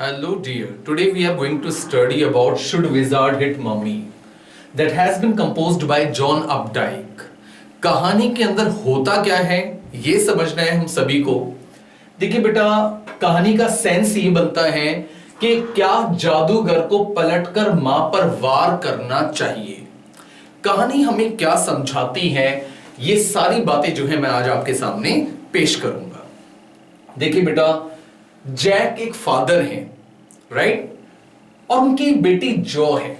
Hello dear, today we are going to study about Should Wizard Hit Mummy that has been composed by John Updike. कहानी के अंदर होता क्या है ये समझना है हम सभी को। देखिए बेटा, कहानी का सेंस ये बनता है कि क्या जादूगर को पलटकर मां पर वार करना चाहिए। कहानी हमें क्या समझाती है, ये सारी बातें जो है मैं आज आपके सामने पेश करूंगा। देखिए बेटा, जैक एक फादर है, राइट, और उनकी बेटी जॉ है।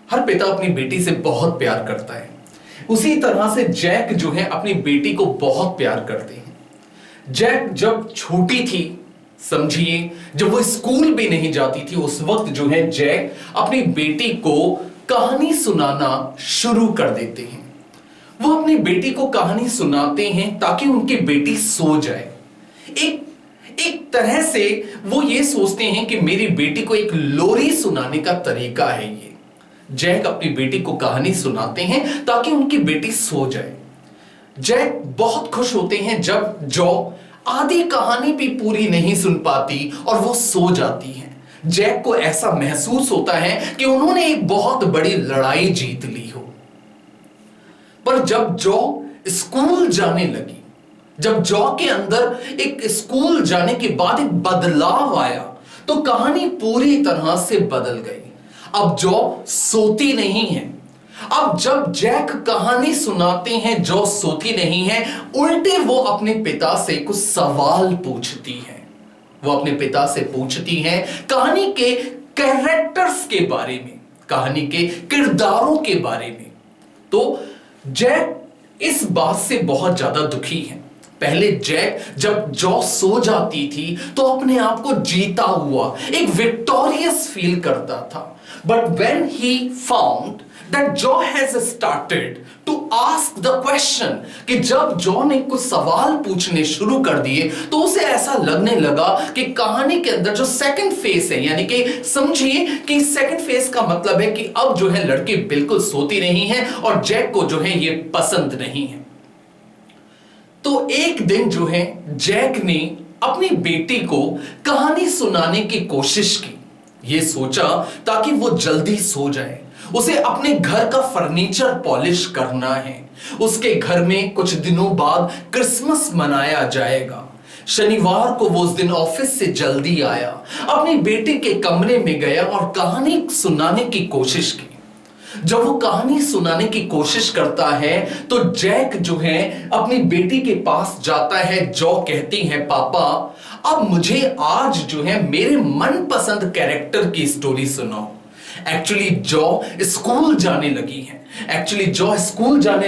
हर पिता अपनी बेटी से बहुत प्यार करता है, उसी तरह से जैक जो है अपनी बेटी को बहुत प्यार करते हैं। जैक जब छोटी थी, समझिए जब वो स्कूल भी नहीं जाती थी, उस वक्त जो है जैक अपनी बेटी को कहानी सुनाना शुरू कर देते हैं। वो अपनी बेटी को कहानी सुनाते हैं ताकि उनकी बेटी सो जाए। एक तरह से वो ये सोचते हैं कि मेरी बेटी को एक लोरी सुनाने का तरीका है ये। जैक अपनी बेटी को कहानी सुनाते हैं ताकि उनकी बेटी सो जाए। जैक बहुत खुश होते हैं जब जॉ आधी कहानी भी पूरी नहीं सुन पाती और वो सो जाती है। जैक को ऐसा महसूस होता है कि उन्होंने एक बहुत बड़ी लड़ाई जीत ली हो। पर जब जॉ स्कूल जाने लगी, जब जॉ के अंदर एक स्कूल जाने के बाद एक बदलाव आया, तो कहानी पूरी तरह से बदल गई। अब जॉ सोती नहीं है। अब जब जैक कहानी सुनाते हैं, जॉ सोती नहीं है, उल्टे वो अपने पिता से कुछ सवाल पूछती है। वो अपने पिता से पूछती है कहानी के कैरेक्टर्स के बारे में, कहानी के किरदारों के बारे में। तो जैक इस बात से बहुत ज्यादा दुखी है। पहले जैक जब जॉ सो जाती थी तो अपने आप को जीता हुआ, एक विक्टोरियस फील करता था। But when he found that Joe has started to ask the question, कि जब जॉ ने कुछ सवाल पूछने शुरू कर दिए तो उसे ऐसा लगने लगा कि कहानी के अंदर जो सेकंड फेस है, यानी कि समझिए कि सेकंड फेस का मतलब है कि अब जो है लड़की बिल्कुल सोती नहीं है और जैक को जो है ये पसंद नहीं है। तो एक दिन जो है जैक ने अपनी बेटी को कहानी सुनाने की कोशिश की। ये सोचा ताकि वो जल्दी सो जाए। उसे अपने घर का फर्नीचर पॉलिश करना है। उसके घर में कुछ दिनों बाद क्रिसमस मनाया जाएगा। शनिवार को वो उस दिन ऑफिस से जल्दी आया, अपनी बेटी के कमरे में गया और कहानी सुनाने की कोशिश की। जब वो कहानी सुनाने की कोशिश करता है तो जैक जो है अपनी बेटी के पास जाता है। जॉ कहती है, पापा अब मुझे आज जो है मेरे मनपसंद कैरेक्टर की स्टोरी सुनाओ। एक्चुअली जॉ स्कूल जाने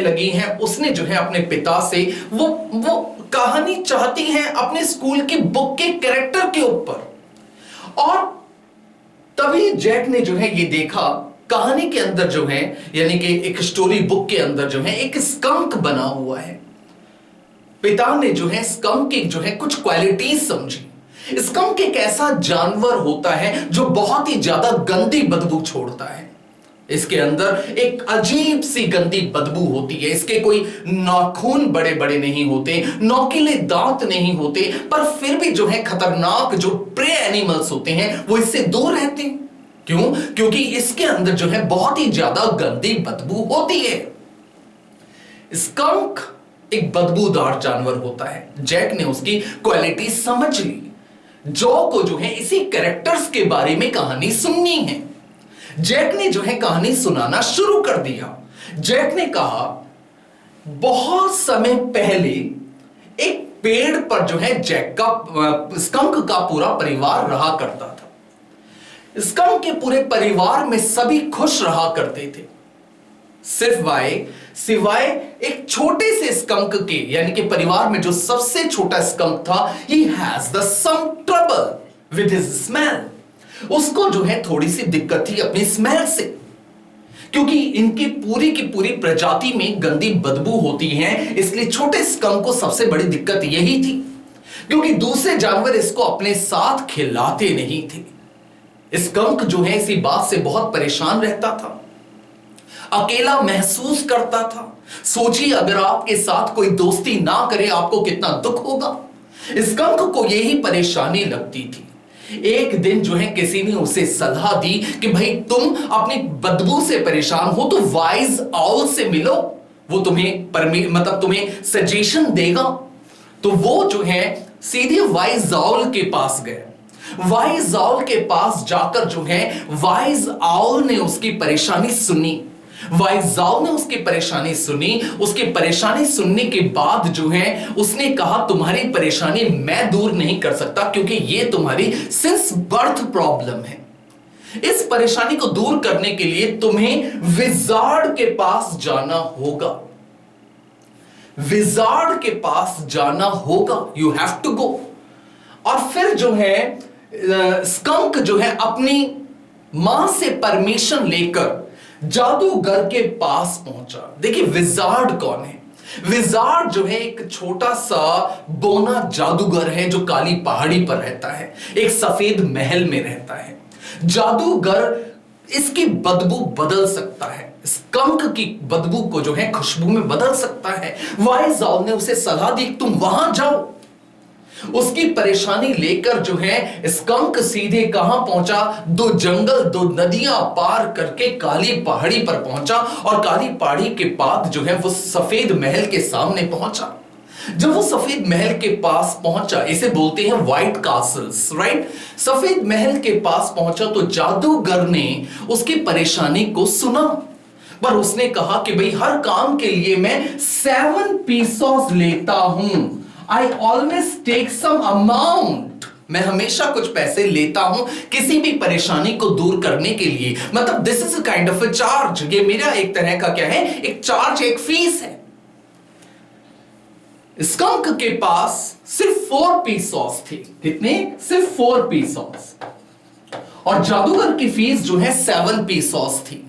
लगी है। उसने जो है अपने पिता से वो कहानी चाहती है अपने स्कूल की बुक के कैरेक्टर के ऊपर। और तभी जैक ने जो है ये देखा, कहानी के अंदर जो है, यानी कि एक स्टोरी बुक के अंदर जो है एक स्कंक बना हुआ है। पिता ने जो है स्कंक की जो है कुछ क्वालिटीज समझी। स्कंक एक ऐसा जानवर होता है जो बहुत ही ज्यादा गंदी बदबू छोड़ता है। इसके अंदर एक अजीब सी गंदी बदबू होती है। इसके कोई नाखून बड़े बड़े नहीं होते, नोकीले दांत नहीं होते, पर फिर भी जो है खतरनाक जो प्रे एनिमल्स होते हैं वो इससे दूर रहते हैं। क्यों? क्योंकि इसके अंदर जो है बहुत ही ज्यादा गंदी बदबू होती है। स्कंक एक बदबूदार जानवर होता है। जैक ने उसकी क्वालिटी समझ ली। जॉ को जो है इसी कैरेक्टर्स के बारे में कहानी सुननी है। जैक ने जो है कहानी सुनाना शुरू कर दिया। जैक ने कहा, बहुत समय पहले एक पेड़ पर जो है स्कंक का पूरा परिवार रहा करता था। स्कंक के पूरे परिवार में सभी खुश रहा करते थे, सिवाय एक छोटे से स्कंक के, यानी कि परिवार में जो सबसे छोटा स्कंक था, he has the some trouble with his smell। उसको जो है थोड़ी सी दिक्कत थी अपनी स्मेल से, क्योंकि इनकी पूरी की पूरी प्रजाति में गंदी बदबू होती है। इसलिए छोटे स्कंक को सबसे बड़ी दिक्कत यही थी, क्योंकि दूसरे जानवर इसको अपने साथ खिलाते नहीं थे। स्कंक जो है इसी बात से बहुत परेशान रहता था, अकेला महसूस करता था। सोचिए अगर आपके साथ कोई दोस्ती ना करे आपको कितना दुख होगा। स्कंक को यही परेशानी लगती थी। एक दिन जो है किसी ने उसे सलाह दी कि भाई तुम अपनी बदबू से परेशान हो तो वाइज आउल से मिलो, वो तुम्हें सजेशन देगा। तो वो जो है सीधे वाइज आउल के पास गए। वाइज आउल के पास जाकर जो है वाइज आउल ने उसकी परेशानी सुनी। वाइज आउल ने उसकी परेशानी सुनी। उसकी परेशानी सुनने के बाद जो है उसने कहा तुम्हारी परेशानी मैं दूर नहीं कर सकता, क्योंकि ये तुम्हारी सिंस बर्थ प्रॉब्लम है। इस परेशानी को दूर करने के लिए तुम्हें विजार्ड के पास जाना होगा। विजार्ड के पास जाना होगा, यू हैव टू गो। और फिर जो है स्कंक जो है अपनी मां से परमिशन लेकर जादूगर के पास पहुंचा। देखिए विजार्ड कौन है? विजार्ड जो है एक छोटा सा बोना जादूगर है जो काली पहाड़ी पर रहता है, एक सफेद महल में रहता है। जादूगर इसकी बदबू बदल सकता है, स्कंक की बदबू को जो है खुशबू में बदल सकता है। वाइज आउल ने उसे सलाह दी तुम वहां जाओ। उसकी परेशानी लेकर जो है स्कंक सीधे कहां पहुंचा? दो जंगल, दो नदियां पार करके काली पहाड़ी पर पहुंचा। और काली पहाड़ी के बाद जो है वो सफेद महल के सामने पहुंचा। जब वो सफेद महल के पास पहुंचा, इसे बोलते हैं व्हाइट कासल्स, राइट? सफेद महल के पास पहुंचा तो जादूगर ने उसकी परेशानी को सुना, पर उसने कहा कि भाई हर काम के लिए मैं 7 पीसोस लेता हूं। I always take some amount. मैं हमेशा कुछ पैसे लेता हूं किसी भी परेशानी को दूर करने के लिए। मतलब this is a kind of a charge. ये मेरा एक तरह का क्या है? एक चार्ज, एक फीस है। स्कंक के पास सिर्फ 4 पीसोस थे। कितने? सिर्फ 4 पीसोस। और जादूगर की फीस जो है 7 पीसोस थी।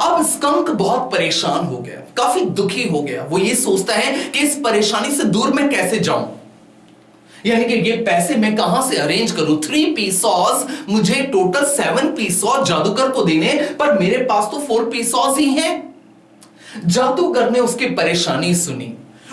अब स्कंक बहुत परेशान हो गया, काफी दुखी हो गया। वो ये सोचता है कि इस परेशानी से दूर मैं कैसे जाऊं, यानी कि ये पैसे मैं कहां से अरेंज करूं। 3 पीसोस मुझे टोटल 7 पीसोस जादूगर को देने, पर मेरे पास तो 4 पीसोस ही हैं। जादूगर ने उसकी परेशानी सुनी।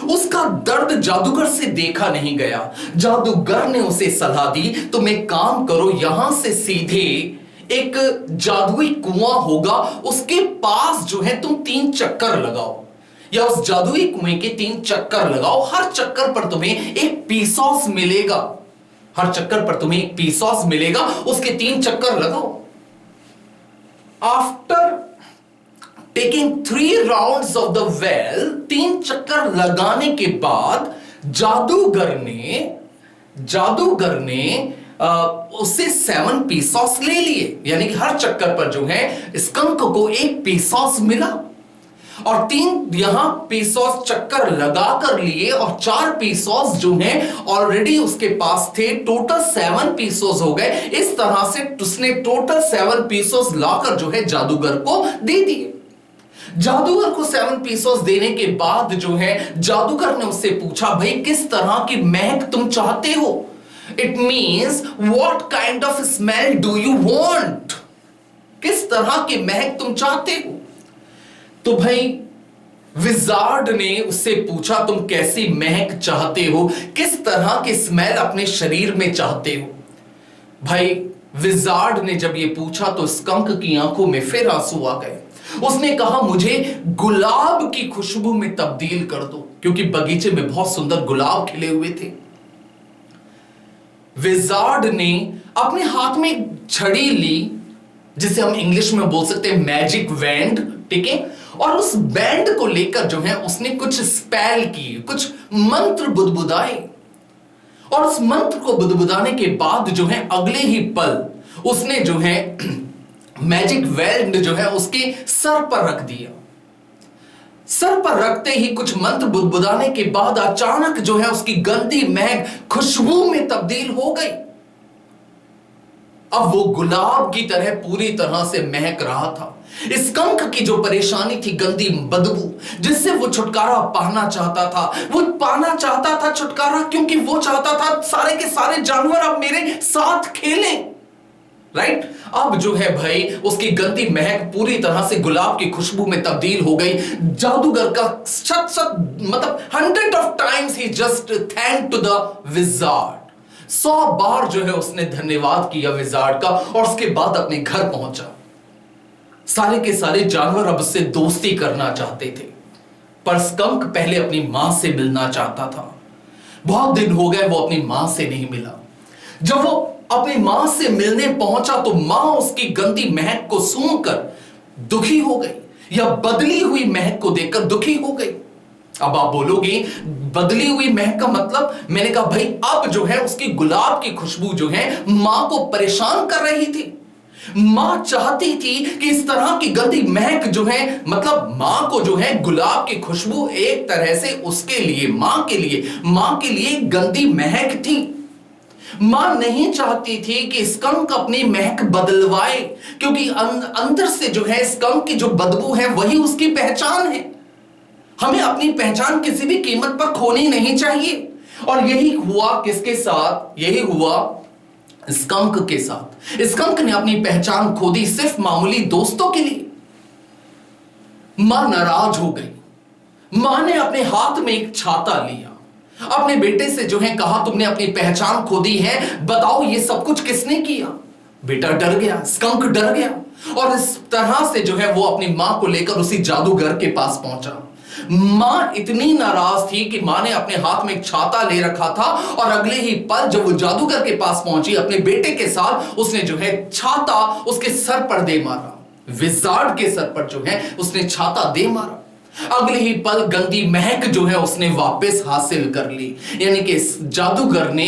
उसका दर्द जादूगर से देखा नहीं गया। जादूगर ने उसे सलाह दी तुम एक काम करो, यहां से सीधे एक जादुई कुआं होगा, उसके पास जो है तुम 3 चक्कर लगाओ, या उस जादुई कुएं के 3 चक्कर लगाओ। हर चक्कर पर तुम्हें 1 पीसोस मिलेगा। हर चक्कर पर तुम्हें 1 पीसोस मिलेगा, उसके 3 चक्कर लगाओ। After taking 3 rounds of the well, 3 चक्कर लगाने के बाद जादूगर ने उससे 7 पीसोस ले लिए, यानी कि हर चक्कर पर जो है स्कंक को 1 पीसोस मिला। और 3 यहां पीसोस चक्कर लगा कर लिए और 4 पीसोस जो हैं ऑलरेडी उसके पास थे। टोटल 7 पीसोस हो गए। इस तरह से उसने टोटल 7 पीसोस लाकर जो है जादूगर को दे दिए। जादूगर को 7 पीसोस देने के बाद जो है जादूगर ने उससे पूछा भाई किस तरह की महक तुम चाहते हो? It means what kind of smell do you want? किस तरह की महक तुम चाहते हो? तो भाई विजार्ड ने उससे पूछा तुम कैसी महक चाहते हो, किस तरह की स्मेल अपने शरीर में चाहते हो? भाई विजार्ड ने जब ये पूछा तो स्कंक की आंखों में फिर आंसू आ गए। उसने कहा मुझे गुलाब की खुशबू में तब्दील कर दो, क्योंकि बगीचे में बहुत सुंदर गुलाब खिले हुए थे। विजार्ड ने अपने हाथ में एक छड़ी ली, जिसे हम इंग्लिश में बोल सकते हैं मैजिक बैंड, ठीक है? और उस बैंड को लेकर जो है उसने कुछ स्पेल किए, कुछ मंत्र बुदबुदाए। और उस मंत्र को बुदबुदाने के बाद जो है अगले ही पल उसने जो है मैजिक बैंड जो है उसके सर पर रख दिया। सर पर रखते ही कुछ मंत्र बुदबुदाने के बाद अचानक जो है उसकी गंदी महक खुशबू में तब्दील हो गई। अब वो गुलाब की तरह पूरी तरह से महक रहा था। स्कंक की जो परेशानी थी, गंदी बदबू, जिससे वो छुटकारा पाना चाहता था, वो पाना चाहता था छुटकारा, क्योंकि वो चाहता था सारे के सारे जानवर अब मेरे साथ खेलें, राइट? अब जो है भाई उसकी गंदी महक पूरी तरह से गुलाब की खुशबू में तब्दील हो गई। जादूगर का मतलब 100 of times he just thanked to the wizard. 100 बार जो है उसने धन्यवाद किया विजार्ड का और उसके बाद अपने घर पहुंचा। सारे के सारे जानवर अब उससे दोस्ती करना चाहते थे, पर स्कंक पहले अपनी मां से मिलना चाहता था। बहुत दिन हो गए वो अपनी मां से नहीं मिला। जब वो अपनी मां से मिलने पहुंचा तो मां उसकी गंदी महक को सूंघकर दुखी हो गई, या बदली हुई महक को देखकर दुखी हो गई। अब आप बोलोगे बदली हुई महक का मतलब? मैंने कहा भाई अब जो है उसकी गुलाब की खुशबू जो है मां को परेशान कर रही थी। मां चाहती थी कि इस तरह की गंदी महक जो है, मतलब मां को जो है गुलाब की खुशबू एक तरह से उसके लिए, मां के लिए गंदी महक थी। मां नहीं चाहती थी कि स्कंक अपनी महक बदलवाए, क्योंकि अंदर से जो है स्कंक की जो बदबू है वही उसकी पहचान है। हमें अपनी पहचान किसी भी कीमत पर खोनी नहीं चाहिए। और यही हुआ किसके साथ? यही हुआ स्कंक के साथ। स्कंक ने अपनी पहचान खो दी सिर्फ मामूली दोस्तों के लिए। मां नाराज हो गई। मां ने अपने हाथ में एक छाता लिया, अपने बेटे से जो है कहा तुमने अपनी पहचान खो दी है, बताओ ये सब कुछ किसने किया? बेटा डर गया, स्कंक डर गया और इस तरह से जो है वो अपनी मां को लेकर उसी जादूगर के पास पहुंचा। मां इतनी नाराज थी कि मां ने अपने हाथ में एक छाता ले रखा था और अगले ही पल जब वो जादूगर के पास पहुंची अपने बेटे के साथ, उसने जो है छाता उसके सर पर दे मारा। विजार्ड के सर पर जो है उसने छाता दे मारा। अगले ही पल गंदी महक जो है उसने वापस हासिल कर ली, यानी कि जादूगर ने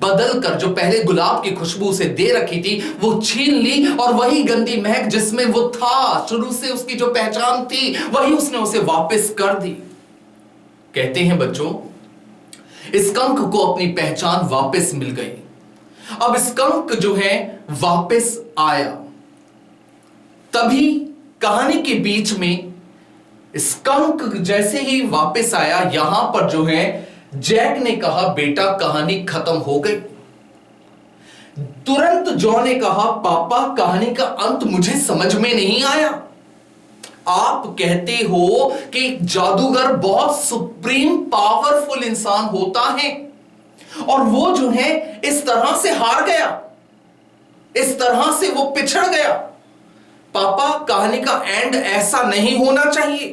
बदल कर जो पहले गुलाब की खुशबू उसे दे रखी थी वो छीन ली और वही गंदी महक जिसमें वो था, शुरू से उसकी जो पहचान थी वही उसने उसे वापस कर दी। कहते हैं बच्चों स्कंक को अपनी पहचान वापस मिल गई। अब स्कंक जो है वापस आया, तभी कहानी के बीच में स्कंक जैसे ही वापस आया, यहां पर जो है जैक ने कहा बेटा कहानी खत्म हो गई। तुरंत जॉन ने कहा पापा कहानी का अंत मुझे समझ में नहीं आया। आप कहते हो कि जादूगर बहुत सुप्रीम पावरफुल इंसान होता है और वो जो है इस तरह से हार गया, इस तरह से वो पिछड़ गया। पापा कहानी का एंड ऐसा नहीं होना चाहिए।